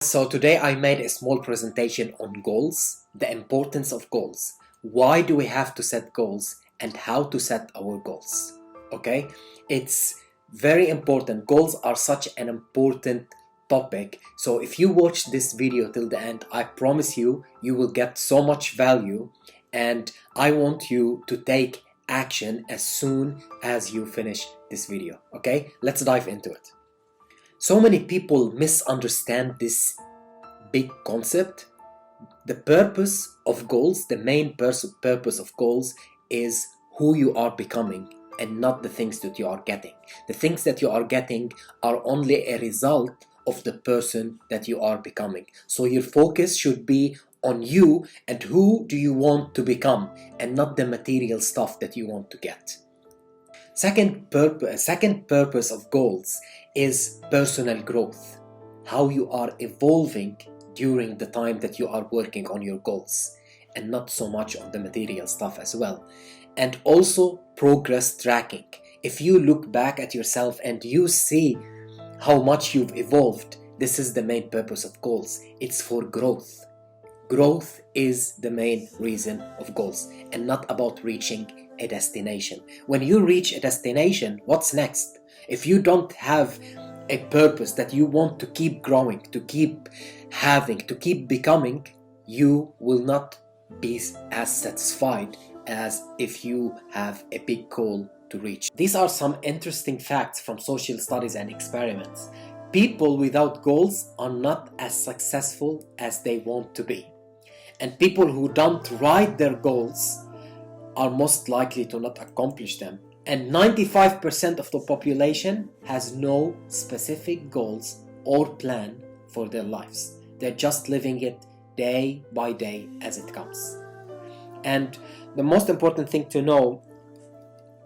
So today I made a small presentation on goals, the importance of goals. Why do we have to set goals and how to set our goals? Okay, it's very important. Goals are such an important topic. So if you watch this video till the end, I promise you, you will get so much value, and I want you to take action as soon as you finish this video. Okay, let's dive into it. So many people misunderstand this big concept. The purpose of goals, the main purpose of goals is who you are becoming and not the things that you are getting. The things that you are getting are only a result of the person that you are becoming. So your focus should be on you and who do you want to become and not the material stuff that you want to get. Second purpose of goals is personal growth, how you are evolving during the time that you are working on your goals, and not so much on the material stuff as well. And also progress tracking. If you look back at yourself and you see how much you've evolved, this is the main purpose of goals. It's for growth. Growth is the main reason of goals and not about reaching a destination. When you reach a destination, what's next? If you don't have a purpose that you want to keep growing, to keep having, to keep becoming, you will not be as satisfied as if you have a big goal to reach. These are some interesting facts from social studies and experiments. People without goals are not as successful as they want to be. And people who don't write their goals are most likely to not accomplish them. And 95% of the population has no specific goals or plan for their lives. They're just living it day by day as it comes. And the most important thing to know,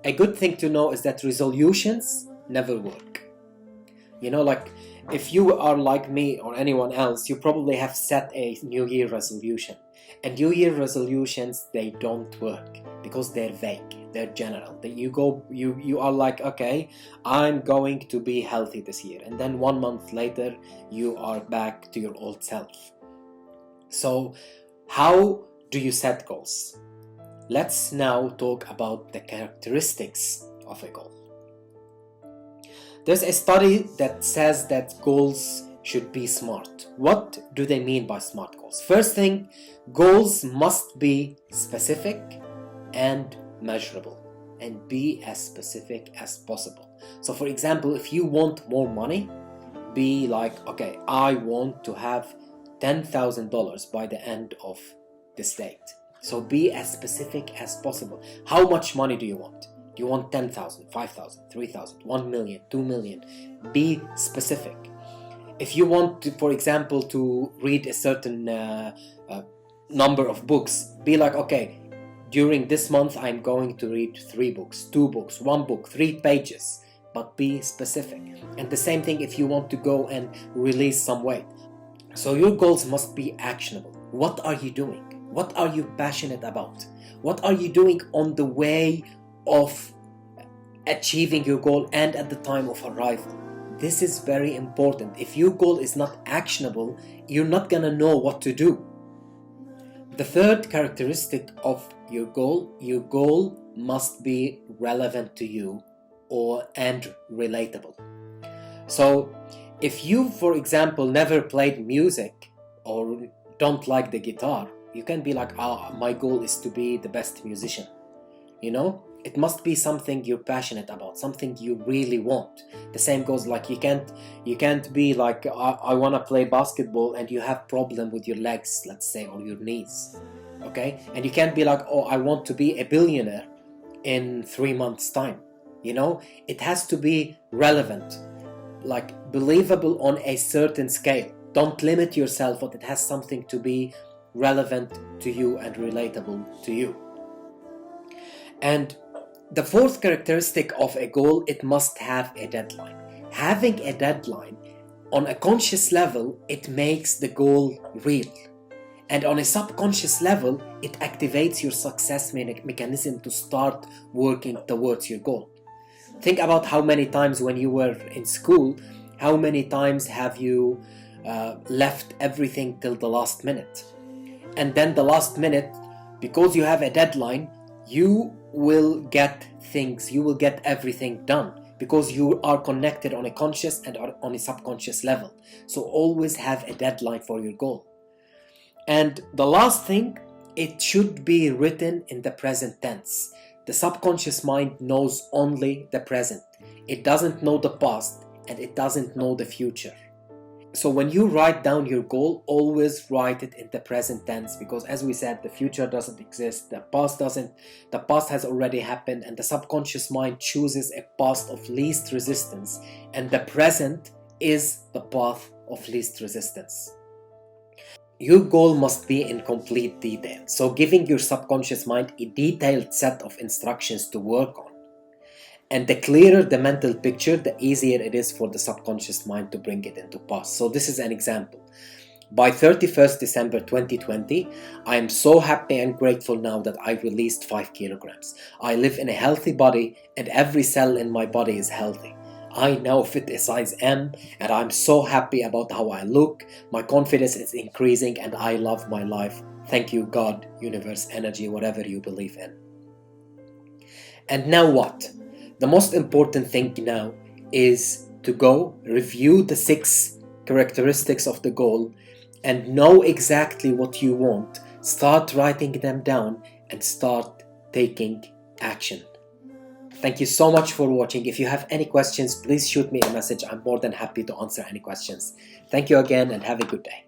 a good thing to know, is that resolutions never work. You know, like if you are like me or anyone else, you probably have set a New Year resolution. And New Year resolutions, they don't work because they're vague, they're general. That you are like, okay, I'm going to be healthy this year, and then 1 month later you are back to your old self. So how do you set goals? Let's now talk about the characteristics of a goal. There's a study that says that goals should be smart. What do they mean by smart goals? First thing, goals must be specific and measurable, and be as specific as possible. So for example, if you want more money, be like, okay, I want to have $10,000 by the end of this date. So be as specific as possible. How much money do you want? Do you want 10,000, 5,000, 3,000, 1 million, 2 million? Be specific. If you want to, for example, to read a certain number of books, be like, okay, during this month I'm going to read 3 books, 2 books, 1 book, 3 pages, but be specific. And the same thing if you want to go and release some weight. So your goals must be actionable. What are you doing? What are you passionate about? What are you doing on the way of achieving your goal and at the time of arrival? This is very important. If your goal is not actionable, you're not gonna know what to do. The third characteristic of your goal must be relevant to you and relatable. So if you, for example, never played music or don't like the guitar, you can be like, my goal is to be the best musician. You know, it must be something you're passionate about, something you really want. The same goes, like you can't be like, I want to play basketball and you have problem with your legs, let's say, or your knees. Okay, and you can't be like, I want to be a billionaire in 3 months time. You know, it has to be relevant, like believable on a certain scale. Don't limit yourself, but it has something to be relevant to you and relatable to you. And the fourth characteristic of a goal, it must have a deadline. Having a deadline on a conscious level, it makes the goal real. And on a subconscious level, it activates your success mechanism to start working towards your goal. Think about how many times when you were in school, how many times have you left everything till the last minute. And then the last minute, because you have a deadline, you will get things, you will get everything done, because you are connected on a conscious and on a subconscious level. So always have a deadline for your goal. And the last thing, it should be written in the present tense. The subconscious mind knows only the present. It doesn't know the past, and it doesn't know the future. So when you write down your goal, always write it in the present tense, because as we said, the future doesn't exist, the past has already happened, and the subconscious mind chooses a path of least resistance, and the present is the path of least resistance. Your goal must be in complete detail, so giving your subconscious mind a detailed set of instructions to work on. And the clearer the mental picture, the easier it is for the subconscious mind to bring it into pass. So this is an example. By 31st December 2020, I am so happy and grateful now that I released 5 kilograms. I live in a healthy body, and every cell in my body is healthy. I now fit a size M, and I'm so happy about how I look. My confidence is increasing, and I love my life. Thank you, God, universe, energy, whatever you believe in. And now what? The most important thing now is to go review the 6 characteristics of the goal and know exactly what you want. Start writing them down and start taking action. Thank you so much for watching. If you have any questions, please shoot me a message. I'm more than happy to answer any questions. Thank you again, and have a good day.